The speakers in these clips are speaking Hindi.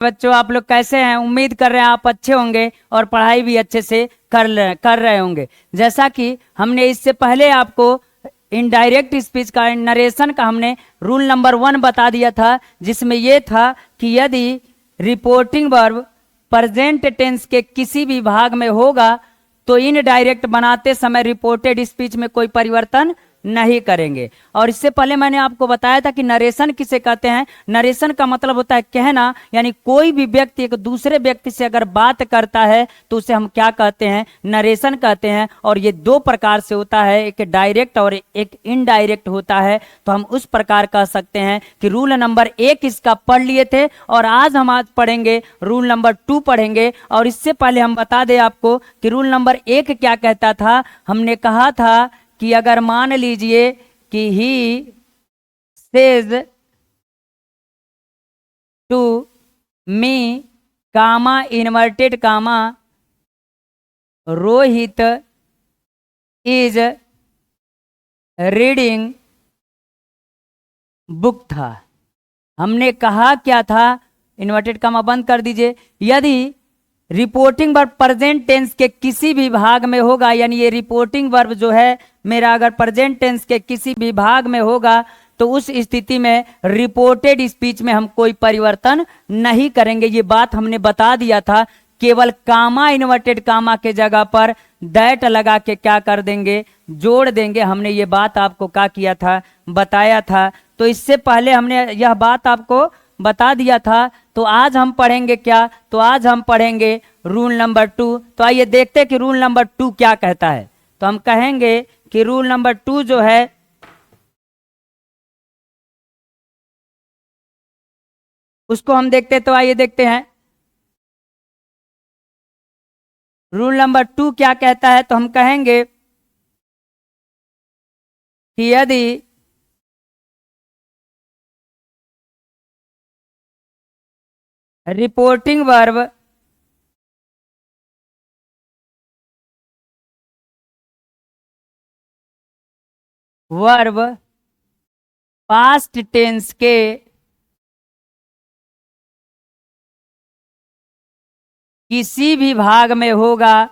बच्चों आप लोग कैसे हैं? उम्मीद कर रहे हैं आप अच्छे होंगे और पढ़ाई भी अच्छे से कर रहे होंगे। जैसा कि हमने इससे पहले आपको इनडायरेक्ट स्पीच का नरेशन का हमने रूल नंबर 1 बता दिया था, जिसमें यह था कि यदि रिपोर्टिंग वर्ब प्रेजेंट टेंस के किसी भी भाग में होगा तो इनडायरेक्ट बनाते समय रिपोर्टेड स्पीच में कोई परिवर्तन नहीं करेंगे। और इससे पहले मैंने आपको बताया था कि नरेशन किसे कहते हैं। नरेशन का मतलब होता है कहना, यानी कोई भी व्यक्ति एक दूसरे व्यक्ति से अगर बात करता है तो उसे हम क्या कहते हैं? नरेशन कहते हैं। और ये दो प्रकार से होता है, एक डायरेक्ट और एक इनडायरेक्ट होता है। तो हम उस प्रकार कह सकते हैं कि रूल नंबर 1 इसका पढ़ लिए थे और आज पढ़ेंगे रूल नंबर 2 पढ़ेंगे। और इससे पहले हम बता दें आपको कि रूल नंबर 1 क्या कहता था। हमने कहा था कि अगर मान लीजिए कि he says to me comma inverted comma Rohit is reading book था। हमने कहा क्या था? इन्वर्टेड कामा बंद कर दीजिए। यदि रिपोर्टिंग वर्ब प्रेजेंट टेंस के किसी भी भाग में होगा, यानी ये रिपोर्टिंग वर्ब जो है मेरा अगर प्रेजेंट टेंस के किसी भी भाग में होगा तो उस स्थिति में रिपोर्टेड स्पीच में हम कोई परिवर्तन नहीं करेंगे। ये बात हमने बता दिया था। केवल कामा इन्वर्टेड कामा के जगह पर दैट लगा के क्या कर देंगे? जोड़ देंगे। हमने ये बात आपको क्या किया था? बताया था। तो इससे पहले हमने यह बात आपको बता दिया था। तो आज हम पढ़ेंगे क्या? तो आज हम पढ़ेंगे रूल नंबर 2। तो आइए देखते हैं कि रूल नंबर 2 क्या कहता है। तो हम कहेंगे कि रूल नंबर 2 जो है उसको हम देखते हैं। तो आइए देखते हैं रूल नंबर 2 क्या कहता है। तो हम कहेंगे कि यदि रिपोर्टिंग वर्ब पास्ट टेंस के किसी भी भाग में होगा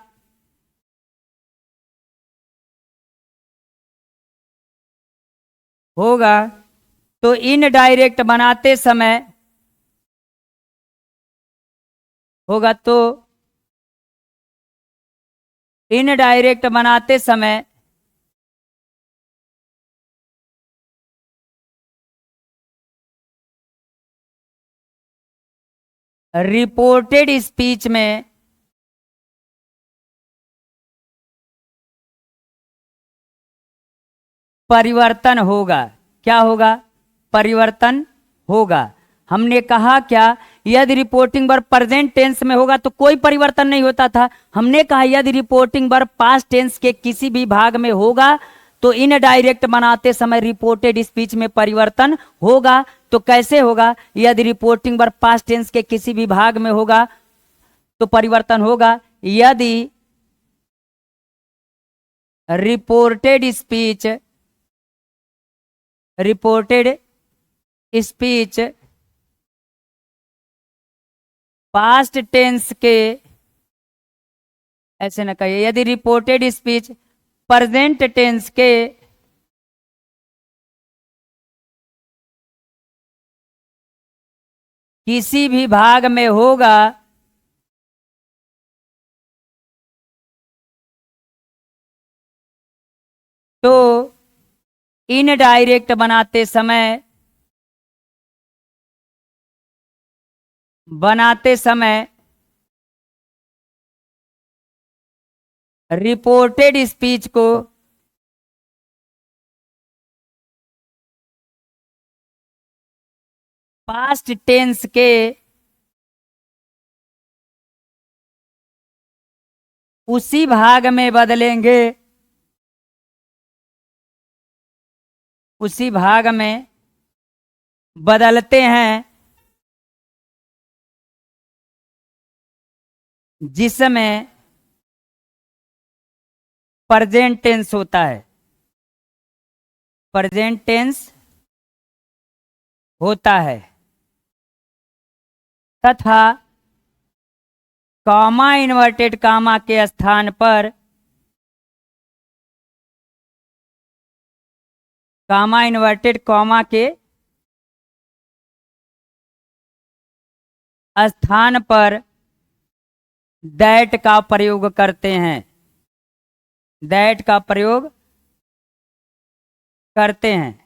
तो इनडायरेक्ट बनाते समय होगा तो इनडायरेक्ट बनाते समय रिपोर्टेड स्पीच में परिवर्तन होगा। क्या होगा? परिवर्तन होगा। हमने कहा क्या? यदि रिपोर्टिंग वर्ब प्रेजेंट टेंस में होगा तो कोई परिवर्तन नहीं होता था। हमने कहा यदि रिपोर्टिंग वर्ब पास्ट टेंस के किसी भी भाग में होगा तो इनडायरेक्ट बनाते समय रिपोर्टेड स्पीच में परिवर्तन होगा। तो कैसे होगा? यदि रिपोर्टिंग वर्ब पास्ट टेंस के किसी भी भाग में होगा तो परिवर्तन होगा। यदि रिपोर्टेड स्पीच पास्ट टेंस के, ऐसे ना कहिए, यदि रिपोर्टेड स्पीच प्रेजेंट टेंस के किसी भी भाग में होगा तो इनडायरेक्ट बनाते समय रिपोर्टेड स्पीच को पास्ट टेंस के उसी भाग में बदलेंगे, उसी भाग में बदलते हैं जिसमें प्रेजेंट टेंस होता है। प्रेजेंट टेंस होता है तथा कॉमा इन्वर्टेड कामा के स्थान पर कामा इन्वर्टेड कॉमा के स्थान पर दैट का प्रयोग करते हैं, दैट का प्रयोग करते हैं,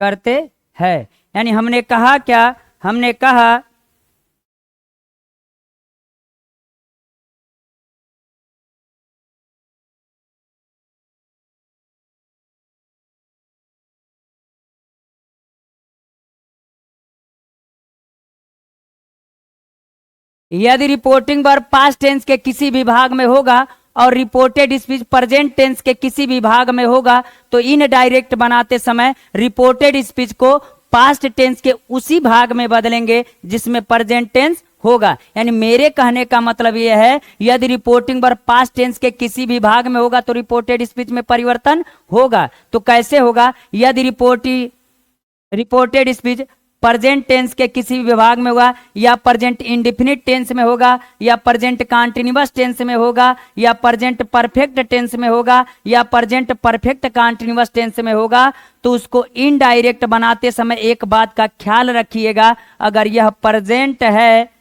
करते हैं। यानी हमने कहा क्या, हमने कहा यदि रिपोर्टिंग वर्ब पास्ट टेंस के किसी भी भाग में होगा और रिपोर्टेड स्पीच प्रेजेंट टेंस के किसी भी भाग में होगा तो इनडायरेक्ट बनाते समय रिपोर्टेड स्पीच को पास्ट टेंस के उसी भाग में बदलेंगे जिसमें प्रेजेंट टेंस होगा। यानी मेरे कहने का मतलब यह है, यदि रिपोर्टिंग वर्ब पास्ट टेंस के किसी भी भाग में होगा तो रिपोर्टेड स्पीच में परिवर्तन होगा। तो कैसे होगा? यदि रिपोर्टेड स्पीच प्रेजेंट टेंस के किसी भी विभाग में होगा, या प्रेजेंट इंडेफिनिट टेंस में होगा, या प्रेजेंट कॉन्टिन्यूअस टेंस में होगा, या प्रेजेंट परफेक्ट टेंस में होगा, या प्रेजेंट परफेक्ट कॉन्टिन्यूअस टेंस में होगा, तो उसको इनडायरेक्ट बनाते समय एक बात का ख्याल रखिएगा, अगर यह प्रेजेंट है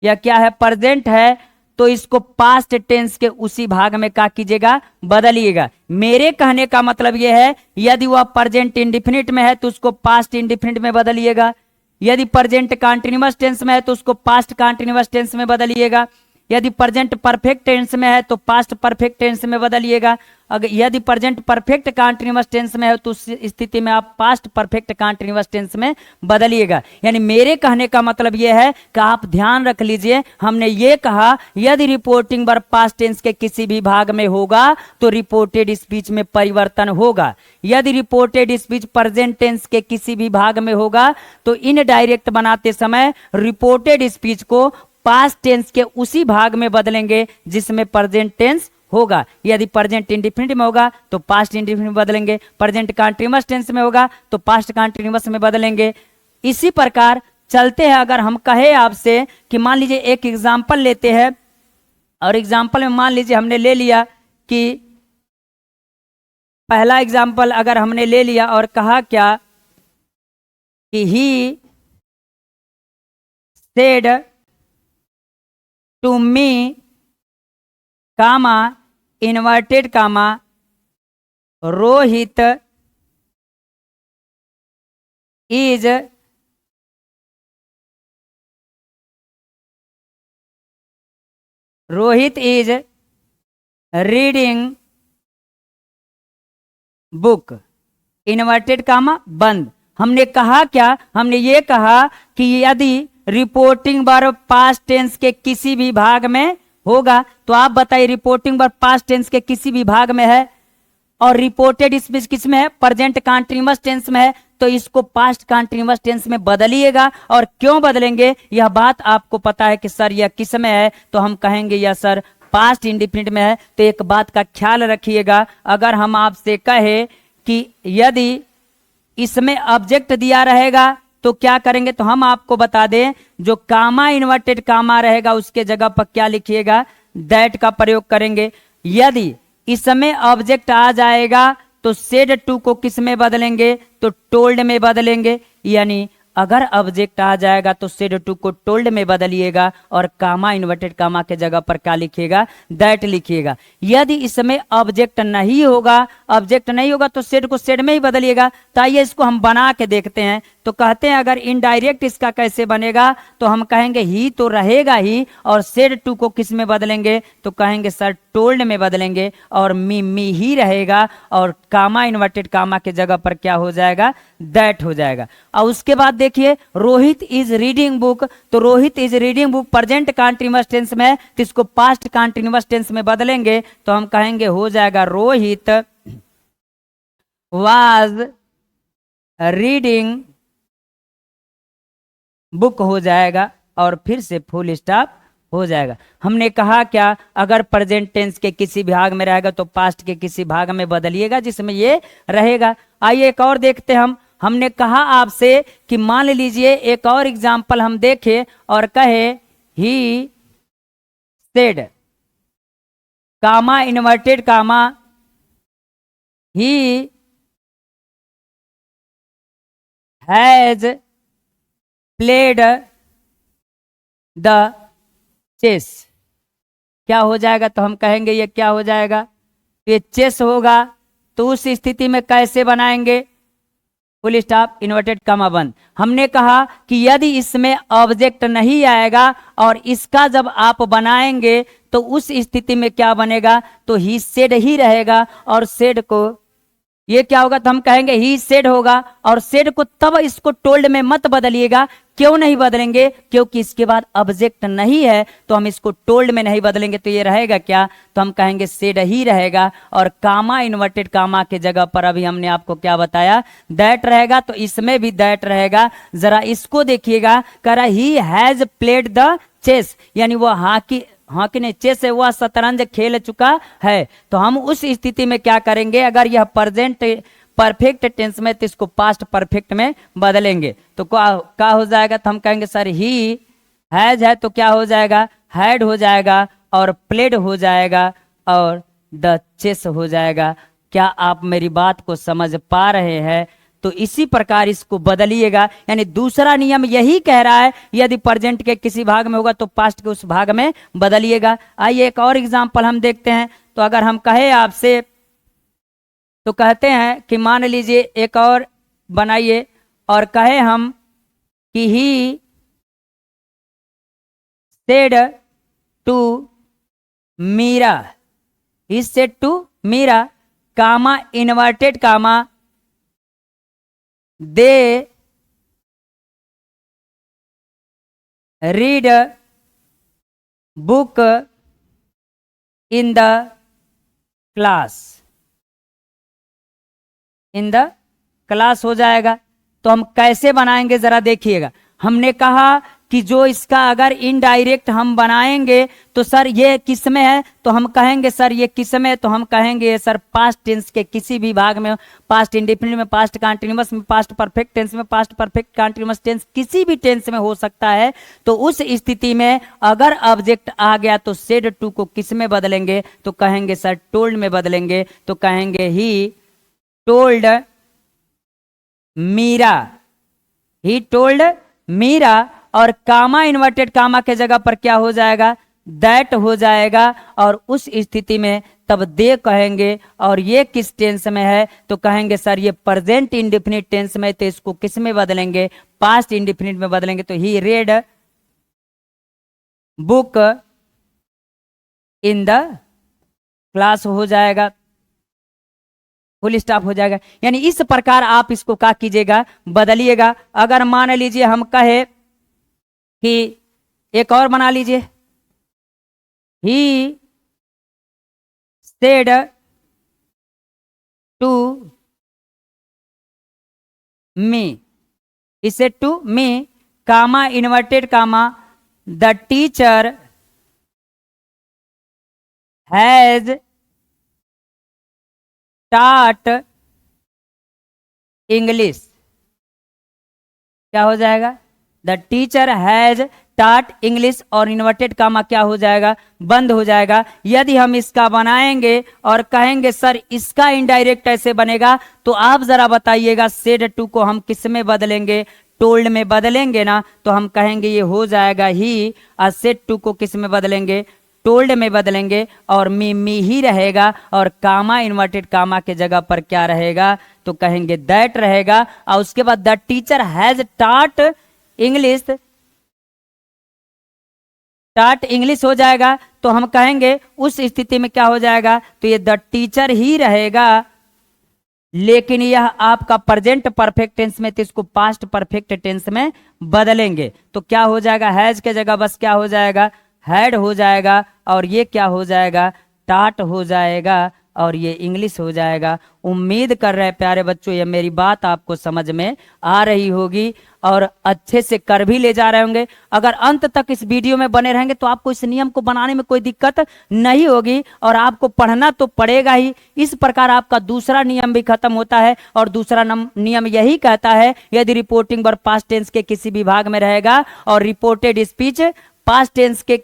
या क्या है, प्रेजेंट है, तो इसको पास्ट टेंस के उसी भाग में क्या कीजिएगा, बदलिएगा। मेरे कहने का मतलब यह है, यदि वह प्रेजेंट इंडेफिनिट में है तो उसको पास्ट इंडेफिनिट में बदलिएगा, यदि प्रेजेंट कॉन्टिन्यूअस टेंस में है तो उसको पास्ट कॉन्टिन्यूअस टेंस में बदलिएगा, यदि प्रेजेंट परफेक्ट टेंस में है तो पास्ट परफेक्ट टेंस में बदलिएगा, अगर यदि प्रेजेंट परफेक्ट कॉन्टिन्यूअस टेंस में है तो उस स्थिति में आप पास्ट परफेक्ट कॉन्टिन्यूअस टेंस में बदलिएगा। यानी मेरे कहने का मतलब यह है कि आप ध्यान रख लीजिए, हमने ये कहा यदि रिपोर्टिंग वर्ब पास्ट टेंस के किसी भी भाग में होगा तो रिपोर्टेड स्पीच में परिवर्तन होगा, यदि रिपोर्टेड स्पीच प्रेजेंट टेंस के किसी भी भाग में होगा तो इनडायरेक्ट बनाते समय रिपोर्टेड स्पीच को पास्ट टेंस के उसी भाग में बदलेंगे जिसमें प्रेजेंट टेंस होगा। यदि प्रेजेंट इंडेफिनिट में होगा तो पास्ट इंडेफिनिट में बदलेंगे, प्रेजेंट कॉन्टिन्यूअस टेंस में होगा तो पास्ट कॉन्टिन्यूअस में बदलेंगे। इसी प्रकार चलते हैं। अगर हम कहे आपसे कि मान लीजिए एक एग्जाम्पल लेते हैं, और एग्जाम्पल में मान लीजिए हमने ले लिया कि पहला एग्जाम्पल अगर हमने ले लिया और कहा क्या कि he said to me comma inverted comma Rohit is reading book, inverted comma बंद। हमने कहा क्या, हमने ये कहा कि यदि रिपोर्टिंग वर्ब पास्ट टेंस के किसी भी भाग में होगा, तो आप बताइए रिपोर्टिंग वर्ब पास्ट टेंस के किसी भी भाग में है और रिपोर्टेड स्पीच किस में है, प्रेजेंट कॉन्टिन्यूअस टेंस में है, तो इसको पास्ट कॉन्टिन्यूअस टेंस में बदलिएगा। और क्यों बदलेंगे यह बात आपको पता है कि सर यह किस में है, तो हम कहेंगे यह सर पास्ट इंडेफिनिट में है। तो एक बात का ख्याल रखिएगा, अगर हम आपसे कहे कि यदि इसमें ऑब्जेक्ट दिया रहेगा तो क्या करेंगे, तो हम आपको बता दें जो कामा इन्वर्टेड कामा रहेगा उसके जगह पर क्या लिखिएगा, दैट का प्रयोग करेंगे। यदि इसमें ऑब्जेक्ट आ जाएगा तो सेड टू को किस में बदलेंगे, तो टोल्ड में बदलेंगे। यानी अगर ऑब्जेक्ट आ जाएगा तो सेड टू को टोल्ड में बदलिएगा और कामा इन्वर्टेड कामा के जगह पर क्या लिखिएगा, दैट लिखिएगा। यदि इसमें ऑब्जेक्ट नहीं होगा, ऑब्जेक्ट नहीं होगा तो सेड को सेड में ही बदलिएगा। तो आइए इसको हम बना के देखते हैं। तो कहते हैं अगर इनडायरेक्ट इसका कैसे बनेगा, तो हम कहेंगे ही तो रहेगा ही और सेड टू को किस में बदलेंगे, तो कहेंगे सर टोल्ड में बदलेंगे और मी ही रहेगा और कामा इन्वर्टेड कामा के जगह पर क्या हो जाएगा, दैट हो जाएगा। और उसके बाद देखिए रोहित इज रीडिंग बुक, तो Rohit is reading book present continuous tense में, तो इसको पास्ट कॉन्टिन्यूअस टेंस में बदलेंगे तो हम कहेंगे हो जाएगा रोहित वाज रीडिंग बुक हो जाएगा और फिर से फुल स्टॉप हो जाएगा। हमने कहा क्या, अगर प्रेजेंट टेंस के किसी भाग में रहेगा तो पास्ट के किसी भाग में बदलिएगा जिसमें ये रहेगा। आइए एक और देखते हैं हम। हमने कहा आपसे कि मान लीजिए एक और एग्जाम्पल हम देखें और कहे he said, comma inverted comma, he has played the chess. क्या हो जाएगा? तो हम कहेंगे ये क्या हो जाएगा? ये चेस होगा। तो उस स्थिति में कैसे बनाएंगे? फुल स्टॉप इन्वर्टेड कॉमा बंद। हमने कहा कि यदि इसमें ऑब्जेक्ट नहीं आएगा और इसका जब आप बनाएंगे तो उस स्थिति में क्या बनेगा? तो ही सेड ही रहेगा और सेड को ये क्या होगा? तो हम कहेंगे ही सेड होगा और सेड को तब इसको टोल्ड में मत बदलिएगा। क्यों नहीं बदलेंगे? क्योंकि इसके बाद ऑब्जेक्ट नहीं है तो हम इसको टोल्ड में नहीं बदलेंगे। तो ये रहेगा क्या? तो हम कहेंगे सेड ही रहेगा और कामा इन्वर्टेड कामा के जगह पर अभी हमने आपको क्या बताया? दैट रहेगा। तो इसमें भी दैट रहेगा। जरा इसको देखिएगा, कह रहा he has played the chess, यानी वो हॉकी नहीं, चेस है, वह शतरंज खेल चुका है। तो हम उस स्थिति में क्या करेंगे? अगर यह प्रेजेंट परफेक्ट टेंस में तो इसको पास्ट परफेक्ट में बदलेंगे। तो क्या हो जाएगा? तो हम कहेंगे सर ही हैज है तो क्या हो जाएगा? हैड हो जाएगा और प्लेड हो जाएगा और द चेस हो जाएगा। क्या आप मेरी बात को समझ पा रहे हैं? तो इसी प्रकार इसको बदलिएगा। यानी दूसरा नियम यही कह रहा है यदि प्रेजेंट के किसी भाग में होगा तो पास्ट के उस भाग में बदलिएगा। आइए एक और एग्जांपल हम देखते हैं। तो अगर हम कहे आपसे तो कहते हैं कि मान लीजिए एक और बनाइए और कहे हम कि he said to Meera, he said to Meera, comma inverted comma, they read book in the class, in the class हो जाएगा। तो हम कैसे बनाएंगे जरा देखिएगा। हमने कहा कि जो इसका अगर इनडायरेक्ट हम बनाएंगे तो सर ये किस में है? तो हम कहेंगे सर ये किस में है? तो हम कहेंगे सर पास्ट टेंस के किसी भी भाग में, पास्ट इंडेफिनिट में, पास्ट कंटीन्यूअस में, पास्ट परफेक्ट टेंस में, पास्ट परफेक्ट कंटीन्यूअस टेंस, किसी भी टेंस में हो सकता है। तो उस स्थिति में अगर ऑब्जेक्ट आ गया तो सेड टू को किस में बदलेंगे? तो कहेंगे सर टोल्ड में बदलेंगे। तो कहेंगे he told Meera, he told Meera, और कामा इन्वर्टेड कामा के जगह पर क्या हो जाएगा? दैट हो जाएगा। और उस स्थिति में तब दे कहेंगे और ये किस टेंस में है? तो कहेंगे सर ये प्रेजेंट इंडेफिनिट टेंस में, तो इसको किस में बदलेंगे? पास्ट इंडेफिनिट में बदलेंगे। तो he read book in the class हो जाएगा, फुल स्टॉप हो जाएगा। यानी इस प्रकार आप इसको क्या कीजिएगा? बदलिएगा। अगर मान लीजिए हम कहे कि एक और बना लीजिए, he said to me, he said to me, comma inverted comma, the teacher has taught English. क्या हो जाएगा? The teacher has taught English, और इन्वर्टेड कामा क्या हो जाएगा? बंद हो जाएगा। यदि हम इसका बनाएंगे और कहेंगे सर इसका इनडायरेक्ट ऐसे बनेगा, तो आप जरा बताइएगा सेड टू को हम किस में बदलेंगे? टोल्ड में बदलेंगे ना। तो हम कहेंगे ये हो जाएगा ही, और सेड टू को किस में बदलेंगे? टोल्ड में बदलेंगे और मी ही रहेगा और कामा इन्वर्टेड कामा के जगह पर क्या रहेगा? तो कहेंगे दैट रहेगा। और उसके बाद the teacher has taught English, टाट इंग्लिश हो जाएगा। तो हम कहेंगे उस स्थिति में क्या हो जाएगा? तो ये द टीचर ही रहेगा, लेकिन यह आपका प्रेजेंट परफेक्ट टेंस में, तो इसको पास्ट परफेक्ट टेंस में बदलेंगे। तो क्या हो जाएगा? हैज के जगह बस क्या हो जाएगा? हैड हो जाएगा और ये क्या हो जाएगा? टाट हो जाएगा। और ये इंग्लिश हो जाएगा। उम्मीद कर रहे हैं प्यारे बच्चों ये मेरी बात आपको समझ में आ रही होगी और अच्छे से कर भी ले जा रहे होंगे। अगर अंत तक इस वीडियो में बने रहेंगे तो आपको इस नियम को बनाने में कोई दिक्कत नहीं होगी और आपको पढ़ना तो पड़ेगा ही। इस प्रकार आपका दूसरा नियम भी खत्म होता है और दूसरा नियम यही कहता है यदि रिपोर्टिंग वर्ब पास्ट टेंस के किसी भी भाग में रहेगा और रिपोर्टेड स्पीच पास्ट टेंस के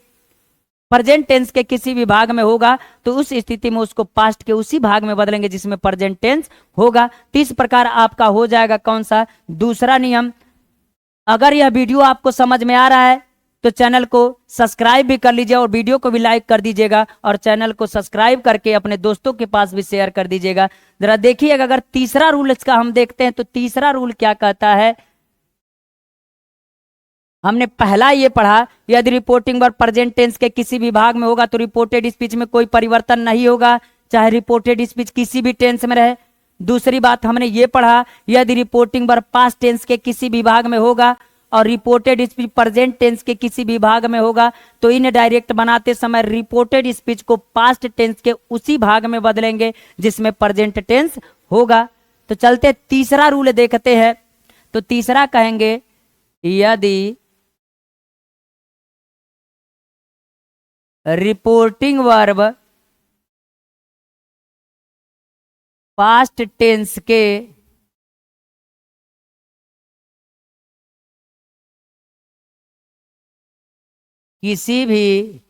प्रेजेंट टेंस के किसी भी भाग में होगा तो उस स्थिति में उसको पास्ट के उसी भाग में बदलेंगे जिसमें प्रेजेंट टेंस होगा। तो इस प्रकार आपका हो जाएगा कौन सा दूसरा नियम। अगर यह वीडियो आपको समझ में आ रहा है तो चैनल को सब्सक्राइब भी कर लीजिए और वीडियो को भी लाइक कर दीजिएगा और चैनल को सब्सक्राइब करके अपने दोस्तों के पास भी शेयर कर दीजिएगा। जरा देखिएगा अगर तीसरा रूल इसका हम देखते हैं तो तीसरा रूल क्या कहता है। हमने पहला ये पढ़ा यदि रिपोर्टिंग वर्ब प्रेजेंट टेंस के किसी भी भाग में होगा तो रिपोर्टेड स्पीच में कोई परिवर्तन नहीं होगा चाहे रिपोर्टेड स्पीच किसी भी टेंस में रहे। दूसरी बात हमने ये पढ़ा यदि रिपोर्टिंग वर्ब पास्ट टेंस के किसी भी भाग में होगा और रिपोर्टेड स्पीच प्रेजेंट टेंस के किसी भी भाग में होगा तो इनडायरेक्ट बनाते समय रिपोर्टेड स्पीच को पास्ट टेंस के उसी भाग में बदलेंगे जिसमें प्रेजेंट टेंस होगा। तो चलते तीसरा रूल देखते हैं। तो तीसरा कहेंगे यदि रिपोर्टिंग वर्ब पास्ट टेंस के किसी भी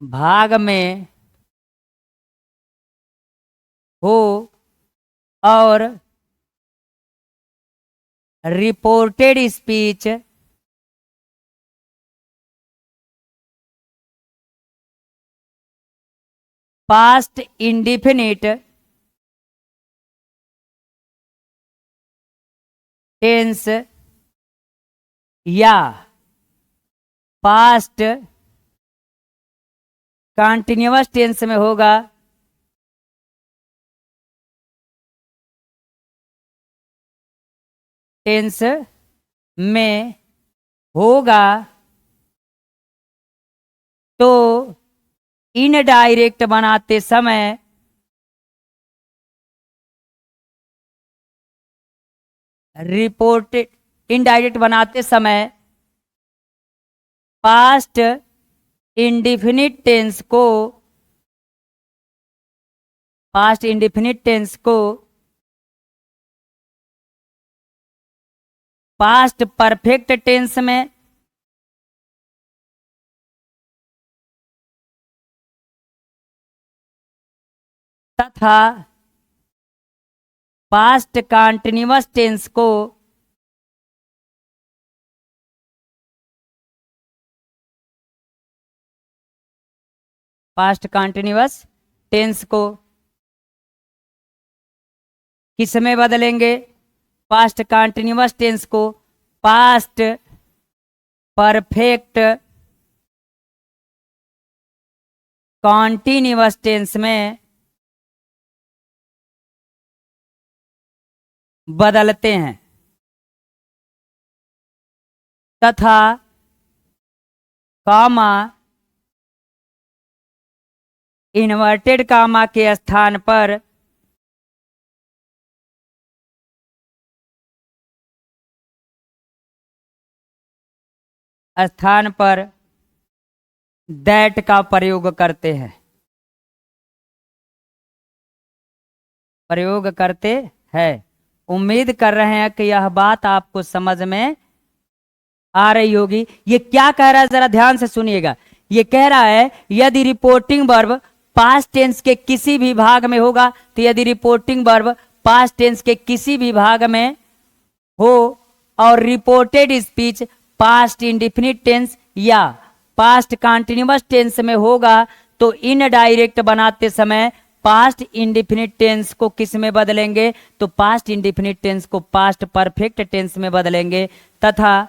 भाग में हो और reported speech past indefinite tense या पास्ट कंटिन्यूअस टेंस में होगा टेंस में होगा तो इनडायरेक्ट बनाते समय रिपोर्टेड इनडायरेक्ट बनाते समय पास्ट इंडिफिनिट टेंस को पास्ट परफेक्ट टेंस में तथा पास्ट कंटिन्यूअस टेंस को किस में बदलेंगे। पास्ट कंटिन्यूअस टेंस को पास्ट परफेक्ट कॉन्टिन्यूअस टेंस में बदलते हैं तथा कामा इन्वर्टेड कामा के स्थान पर दैट का प्रयोग करते हैं। उम्मीद कर रहे हैं कि यह बात आपको समझ में आ रही होगी। ये क्या कह रहा है जरा ध्यान से सुनिएगा। ये कह रहा है यदि रिपोर्टिंग वर्ब पास्ट टेंस के किसी भी भाग में होगा तो यदि रिपोर्टिंग वर्ब पास्ट टेंस के किसी भी भाग में हो और reported speech past indefinite tense या पास्ट कंटिन्यूअस टेंस में होगा तो इनडायरेक्ट बनाते समय पास्ट इंडिफिनिट टेंस को किस में बदलेंगे तो पास्ट इंडिफिनिट टेंस को पास्ट परफेक्ट टेंस में बदलेंगे तथा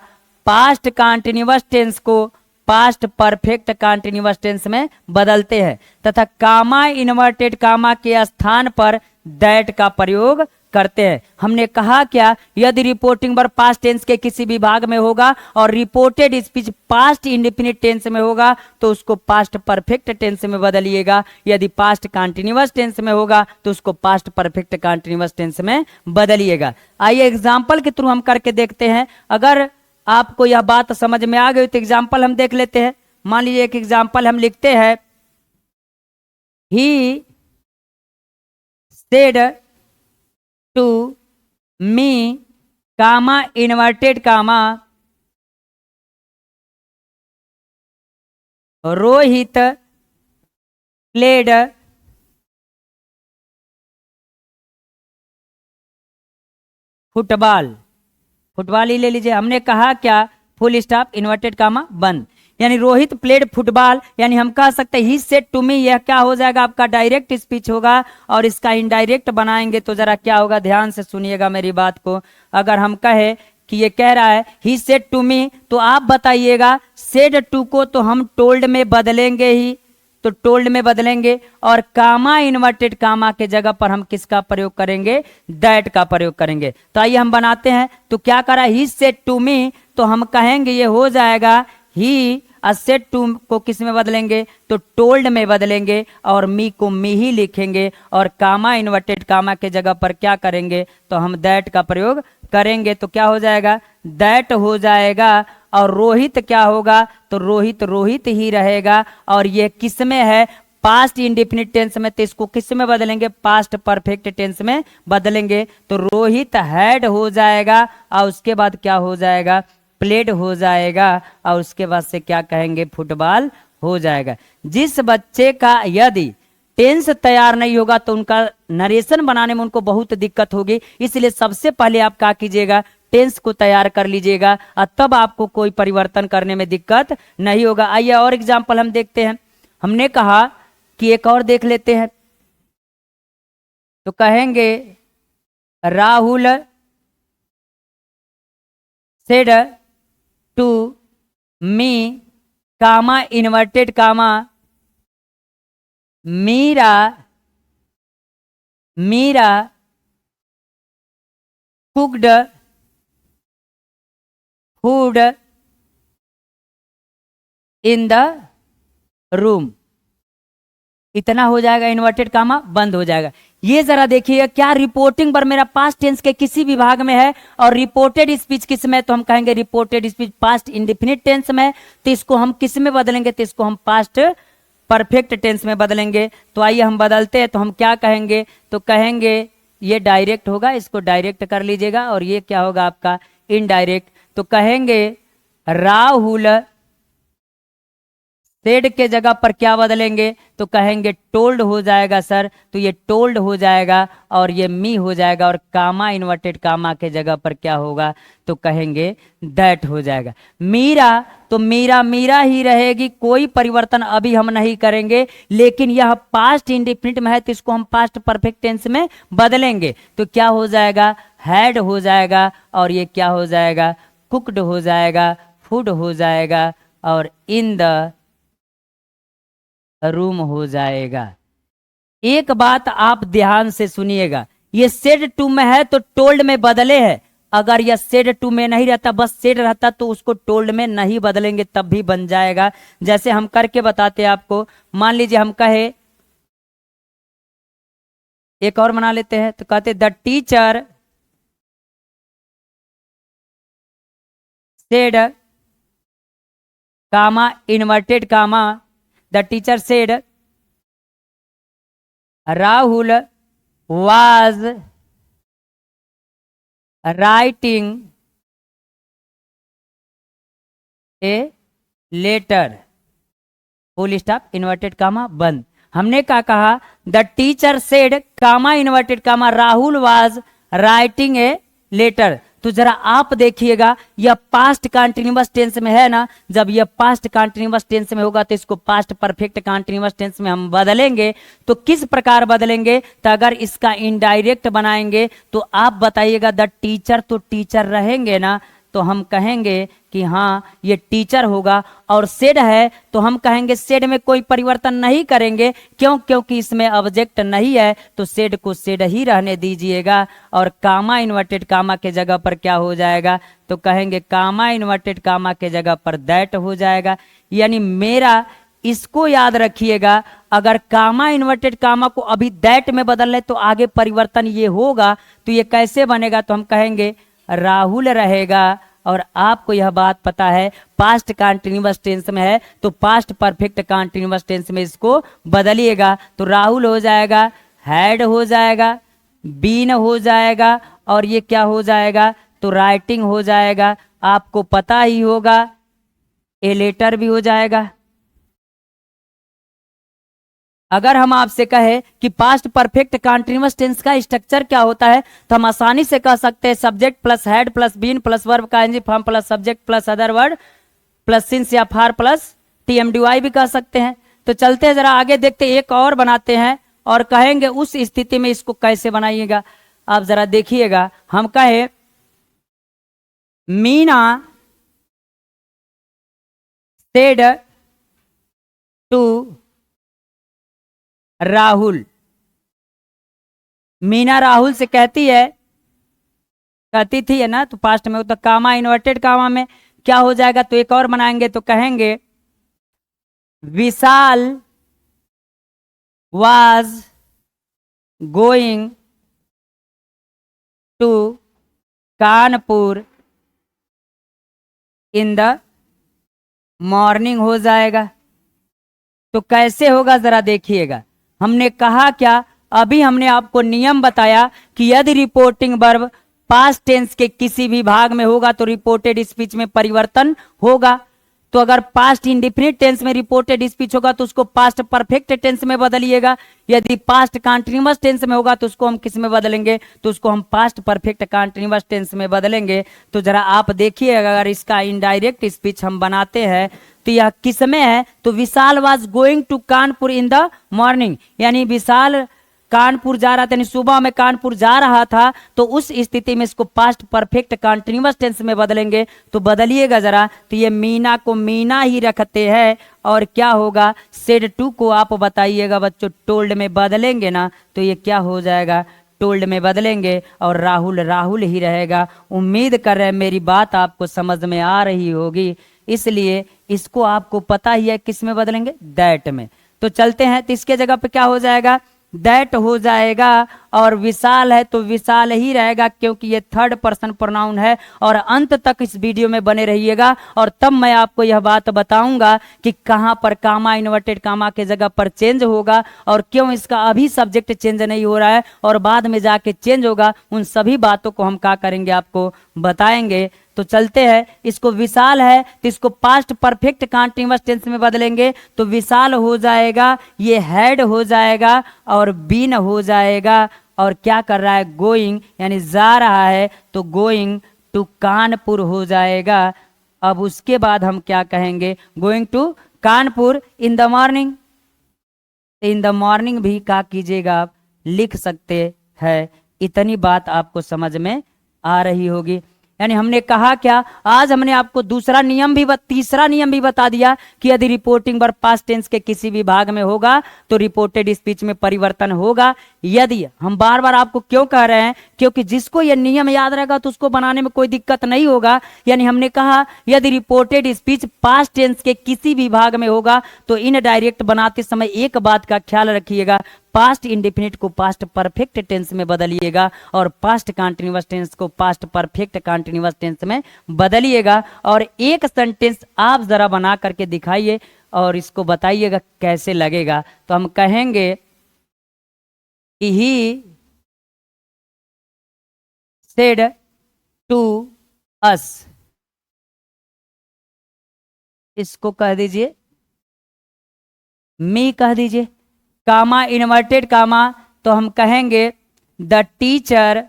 पास्ट कंटिन्यूअस टेंस को पास्ट परफेक्ट कंटिन्यूअस टेंस में बदलते हैं तथा कामा इन्वर्टेड कामा के स्थान पर दैट का प्रयोग करते हैं। हमने कहा क्या, यदि रिपोर्टिंग वर्ब पास्ट टेंस के किसी विभाग में होगा और reported speech past indefinite tense में होगा तो उसको पास्ट परफेक्ट टेंस में बदलिएगा। यदि पास्ट कंटीन्यूअस टेंस में होगा तो उसको पास्ट परफेक्ट कंटीन्यूअस टेंस में बदलिएगा। आइए एग्जाम्पल के थ्रू हम करके देखते हैं। अगर आपको यह बात समझ में आ गई तो एग्जाम्पल हम देख लेते हैं। मान लीजिए एक एग्जाम्पल हम लिखते हैं, he said to me comma inverted comma Rohit played football. Football ही ले लीजिए। हमने कहा क्या, फुल स्टॉप इन्वर्टेड कामा बंद, यानी रोहित प्लेड फुटबॉल, यानी हम कह सकते हैं ही सेड टू मी। यह क्या हो जाएगा, आपका डायरेक्ट स्पीच होगा और इसका इनडायरेक्ट बनाएंगे तो जरा क्या होगा, ध्यान से सुनिएगा मेरी बात को। अगर हम कहे कि ये कह रहा है ही सेड टू मी, तो आप बताइएगा सेड टू को तो हम टोल्ड में बदलेंगे ही, तो टोल्ड में बदलेंगे और कामा इन्वर्टेड कामा के जगह पर हम किसका प्रयोग करेंगे, दैट का प्रयोग करेंगे। तो आइए हम बनाते हैं। तो क्या करा, ही सेड टू मी, तो हम कहेंगे ये हो जाएगा ही सेड टू को किस में बदलेंगे, तो टोल्ड में बदलेंगे और मी को मी ही लिखेंगे और कामा इन्वर्टेड कामा के जगह पर क्या करेंगे, तो हम दैट का प्रयोग करेंगे। तो क्या हो जाएगा, दैट हो जाएगा। और रोहित क्या होगा, तो रोहित रोहित ही रहेगा और ये किस में है, पास्ट इंडेफिनिट टेंस में, तो इसको किस में बदलेंगे, पास्ट परफेक्ट टेंस में बदलेंगे। तो रोहित हैड हो जाएगा और उसके बाद क्या हो जाएगा, प्लेड हो जाएगा और उसके बाद से क्या कहेंगे, फुटबॉल हो जाएगा। जिस बच्चे का यदि टेंस तैयार नहीं होगा तो उनका नरेशन बनाने में उनको बहुत दिक्कत होगी, इसलिए सबसे पहले आप क्या कीजिएगा, टेंस को तैयार कर लीजिएगा और तब आपको कोई परिवर्तन करने में दिक्कत नहीं होगा। आइए और एग्जाम्पल हम देखते हैं। हमने कहा कि एक और देख लेते हैं, तो कहेंगे Rahul said to me comma inverted comma Meera cooked food in the room. इतना हो जाएगा, इन्वर्टेड कामा बंद हो जाएगा। ये जरा देखिए क्या रिपोर्टिंग पर मेरा पास्ट टेंस के किसी विभाग में है और रिपोर्टेड स्पीच किस में, तो हम कहेंगे reported speech past indefinite tense में, तो इसको हम किस में बदलेंगे, तो इसको हम पास्ट परफेक्ट टेंस में बदलेंगे। तो आइए हम बदलते हैं। तो हम क्या कहेंगे, तो कहेंगे ये डायरेक्ट होगा, इसको डायरेक्ट कर लीजिएगा और ये क्या होगा आपका इनडायरेक्ट। तो कहेंगे राहुल सेड के जगह पर क्या बदलेंगे, तो कहेंगे टोल्ड हो जाएगा सर, तो ये टोल्ड हो जाएगा और ये मी हो जाएगा और कामा इन्वर्टेड कामा के जगह पर क्या होगा, तो कहेंगे दैट हो जाएगा। मीरा, तो मीरा मीरा ही रहेगी, कोई परिवर्तन अभी हम नहीं करेंगे, लेकिन यह पास्ट इंडेफिनिट में है तो इसको हम पास्ट परफेक्ट टेंस में बदलेंगे। तो क्या हो जाएगा, हैड हो जाएगा और ये क्या हो जाएगा, कुक्ड हो जाएगा, फूड हो जाएगा और इन द रूम हो जाएगा। एक बात आप ध्यान से सुनिएगा, ये सेड टू में है तो टोल्ड में बदले है। अगर यह सेड टू में नहीं रहता, बस सेड रहता, तो उसको टोल्ड में नहीं बदलेंगे तब भी बन जाएगा। जैसे हम करके बताते हैं आपको। मान लीजिए हम कहे, एक और बना लेते हैं, तो कहते the teacher said comma inverted comma, the teacher said Rahul was writing a letter, full stop inverted comma बंद। हमने क्या कहा, the teacher said comma inverted comma Rahul was writing a letter। तो जरा आप देखिएगा, यह पास्ट कंटिन्यूअस टेंस में है ना, जब यह पास्ट कंटिन्यूअस टेंस में होगा तो इसको पास्ट परफेक्ट कंटिन्यूअस टेंस में हम बदलेंगे। तो किस प्रकार बदलेंगे, तो अगर इसका इनडायरेक्ट बनाएंगे तो आप बताइएगा द टीचर, तो टीचर रहेंगे ना, तो हम कहेंगे कि हाँ ये टीचर होगा। और सेड है तो हम कहेंगे सेड में कोई परिवर्तन नहीं करेंगे, क्यों? क्योंकि इसमें ऑब्जेक्ट नहीं है, तो सेड को सेड ही रहने दीजिएगा। और कामा इन्वर्टेड कामा के जगह पर क्या हो जाएगा? तो कहेंगे कामा इन्वर्टेड कामा के जगह पर दैट हो जाएगा। यानी मेरा, इसको याद रखिएगा, अगर कामा इन्वर्टेड कामा को अभी दैट में बदल ले तो आगे परिवर्तन ये होगा। तो ये कैसे बनेगा? तो हम कहेंगे राहुल रहेगा। और आपको यह बात पता है पास्ट कंटीन्यूअस टेंस में है, तो पास्ट परफेक्ट कंटीन्यूअस टेंस में इसको बदलिएगा। तो राहुल हो जाएगा, हैड हो जाएगा, बीन हो जाएगा, और ये क्या हो जाएगा? तो राइटिंग हो जाएगा। आपको पता ही होगा ए लेटर भी हो जाएगा। अगर हम आपसे कहे कि पास्ट परफेक्ट कंटीन्यूअस टेंस का स्ट्रक्चर क्या होता है, तो हम आसानी से कह सकते हैं subject plus had plus been plus verb का ing form plus subject plus other word plus since या फार प्लस टीएमडीवाई भी कह सकते हैं। तो चलते हैं जरा आगे, देखते एक और बनाते हैं और कहेंगे उस स्थिति में इसको कैसे बनाइएगा। आप जरा देखिएगा, हम कहे मीना सेड टू राहुल। मीना राहुल से कहती है, कहती थी है ना, तो पास्ट में तो कामा इन्वर्टेड कामा में क्या हो जाएगा? तो एक और बनाएंगे तो कहेंगे Vishal was going to Kanpur in the morning हो जाएगा। तो कैसे होगा जरा देखिएगा। हमने कहा क्या? अभी हमने आपको नियम बताया कि यदि रिपोर्टिंग वर्ब पास्ट टेंस के किसी भी भाग में होगा तो रिपोर्टेड स्पीच में परिवर्तन होगा। तो अगर पास्ट इंडिफिनिट टेंस में रिपोर्टेड स्पीच होगा तो उसको पास्ट परफेक्ट टेंस में बदलिएगा। यदि पास्ट कंटीन्यूअस टेंस में होगा तो उसको हम किस में बदलेंगे? तो उसको हम पास्ट परफेक्ट कंटीन्यूअस टेंस में बदलेंगे। तो जरा आप देखिए, अगर इसका इनडायरेक्ट स्पीच हम बनाते हैं तो यह किस में है? तो Vishal was going to Kanpur in the morning, यानी विशाल कानपुर जा रहा था, यानी सुबह में कानपुर जा रहा था। तो उस स्थिति में इसको पास्ट परफेक्ट कंटीन्यूअस टेंस में बदलेंगे। तो बदलिएगा जरा, तो ये मीना को मीना ही रखते हैं। और क्या होगा? सेड टू को आप बताइएगा बच्चों, टोल्ड में बदलेंगे ना, तो ये क्या हो जाएगा? टोल्ड में बदलेंगे और राहुल राहुल ही रहेगा। उम्मीद कर रहे हैं मेरी बात आपको समझ में आ रही होगी, इसलिए इसको आपको पता ही है किस में बदलेंगे? दैट में। तो चलते हैं, तो इसके जगह पे क्या हो जाएगा? दैट हो जाएगा। और विशाल है तो विशाल ही रहेगा, क्योंकि ये थर्ड पर्सन प्रोनाउन है। और अंत तक इस वीडियो में बने रहिएगा, और तब मैं आपको यह बात बताऊंगा कि कहां पर कामा इन्वर्टेड कामा के जगह पर चेंज होगा और क्यों इसका अभी सब्जेक्ट चेंज नहीं हो रहा है और बाद में जाके चेंज होगा। उन सभी बातों को हम क्या करेंगे? आपको बताएंगे। तो चलते हैं, इसको विशाल है तो इसको पास्ट परफेक्ट कंटीन्यूअस टेंस में बदलेंगे। तो विशाल हो जाएगा, ये हेड हो जाएगा और बीन हो जाएगा। और क्या कर रहा है? गोइंग, यानी जा रहा है, तो गोइंग टू कानपुर हो जाएगा। अब उसके बाद हम क्या कहेंगे? Going to Kanpur in the morning. In the morning भी क्या कीजिएगा? आप लिख सकते हैं। इतनी बात आपको समझ में आ रही होगी। यानी हमने कहा क्या? आज हमने आपको दूसरा नियम भी तीसरा नियम भी बता दिया कि यदि रिपोर्टिंग वर्ब पास्ट टेंस के किसी भी भाग में होगा तो रिपोर्टेड स्पीच में परिवर्तन होगा। यदि हम बार बार आपको क्यों कह रहे हैं? क्योंकि जिसको यह नियम याद रहेगा तो उसको बनाने में कोई दिक्कत नहीं होगा। यानी हमने कहा यदि रिपोर्टेड स्पीच पास्ट टेंस के किसी भी भाग में होगा तो इनडायरेक्ट बनाते समय एक बात का ख्याल रखिएगा, पास्ट इंडेफिनिट को पास्ट परफेक्ट टेंस में बदलिएगा और पास्ट कंटीन्यूअस टेंस को पास्ट परफेक्ट कंटीन्यूअस टेंस में बदलिएगा। और एक सेंटेंस आप जरा बना करके दिखाइए और इसको बताइएगा कैसे लगेगा। तो हम कहेंगे कि ही सेड टू अस, इसको कह दीजिए मी कह दीजिए, कामा इन्वर्टेड कामा, तो हम कहेंगे the teacher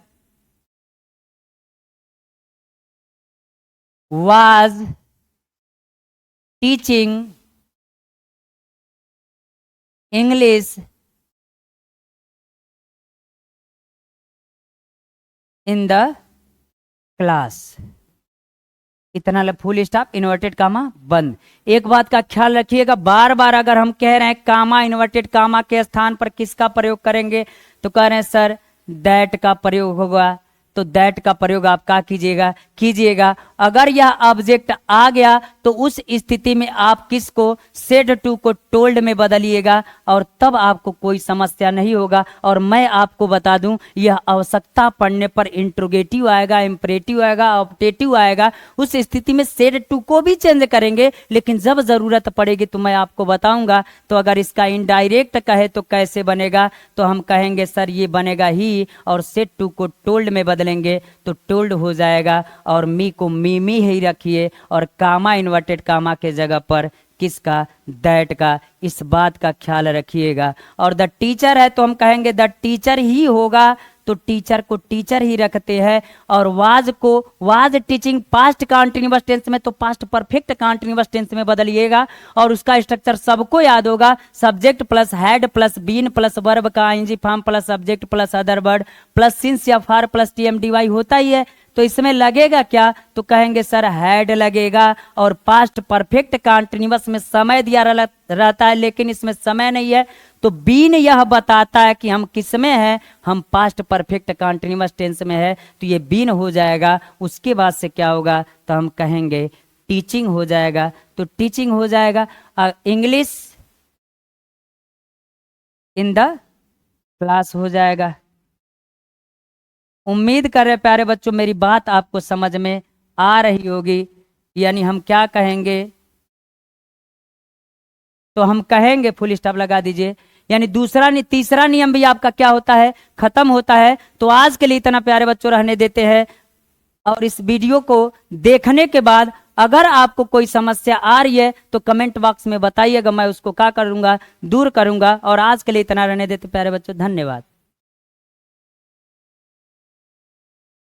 was teaching English in the class. इतना फुल स्टॉप इन्वर्टेड कामा बंद। एक बात का ख्याल रखिएगा, बार बार अगर हम कह रहे हैं कामा इन्वर्टेड कामा के स्थान पर किसका प्रयोग करेंगे, तो कह रहे हैं सर दैट का प्रयोग होगा, तो दैट का प्रयोग आप क्या कीजिएगा। अगर यह ऑब्जेक्ट आ गया तो उस स्थिति में आप किसको सेड टू को टोल्ड में बदलिएगा और तब आपको कोई समस्या नहीं होगा। और मैं आपको बता दूं, यह आवश्यकता पड़ने पर इंट्रोगेटिव आएगा, इंपरेटिव आएगा, ऑप्टेटिव आएगा, उस स्थिति में सेड टू को भी चेंज करेंगे, लेकिन जब जरूरत पड़ेगी तो मैं आपको बताऊंगा। तो अगर इसका इनडायरेक्ट कहे तो कैसे बनेगा, तो हम कहेंगे सर ये बनेगा ही और सेड टू को टोल्ड में बदलेंगे तो टोल्ड हो जाएगा, और मी को मी ही रखिए और कामा इन्वर्टेड कामा के जगह पर किसका, दैट का। इस बात का ख्याल रखिएगा। और द टीचर है तो हम कहेंगे द टीचर ही होगा, तो टीचर को टीचर ही रखते हैं। और वाज को was teaching past continuous tense में तो पास्ट परफेक्ट कंटीन्यूअस टेंस में बदलिएगा। और उसका स्ट्रक्चर सबको याद होगा, subject plus had plus been plus verb का ING form plus subject plus other word plus since या फॉर प्लस टीएमडीवाई होता ही है। तो इसमें लगेगा क्या, तो कहेंगे सर हैड लगेगा। और पास्ट परफेक्ट कंटीन्यूअस में समय दिया रहता है, लेकिन इसमें समय नहीं है, तो बीन यह बताता है कि हम किस में है, हम पास्ट परफेक्ट कंटीन्यूअस टेंस में है, तो ये बीन हो जाएगा। उसके बाद से क्या होगा, तो हम कहेंगे टीचिंग हो जाएगा, तो टीचिंग हो जाएगा। इंग्लिश इन द क्लास हो जाएगा। उम्मीद कर रहे प्यारे बच्चों मेरी बात आपको समझ में आ रही होगी। यानी हम क्या कहेंगे, तो हम कहेंगे फुल स्टॉप लगा दीजिए। यानी तीसरा नियम भी आपका क्या होता है, खत्म होता है। तो आज के लिए इतना प्यारे बच्चों रहने देते हैं। और इस वीडियो को देखने के बाद अगर आपको कोई समस्या आ रही है तो कमेंट बॉक्स में बताइएगा, मैं उसको क्या करूंगा, दूर करूंगा। और आज के लिए इतना रहने देते प्यारे बच्चों, धन्यवाद।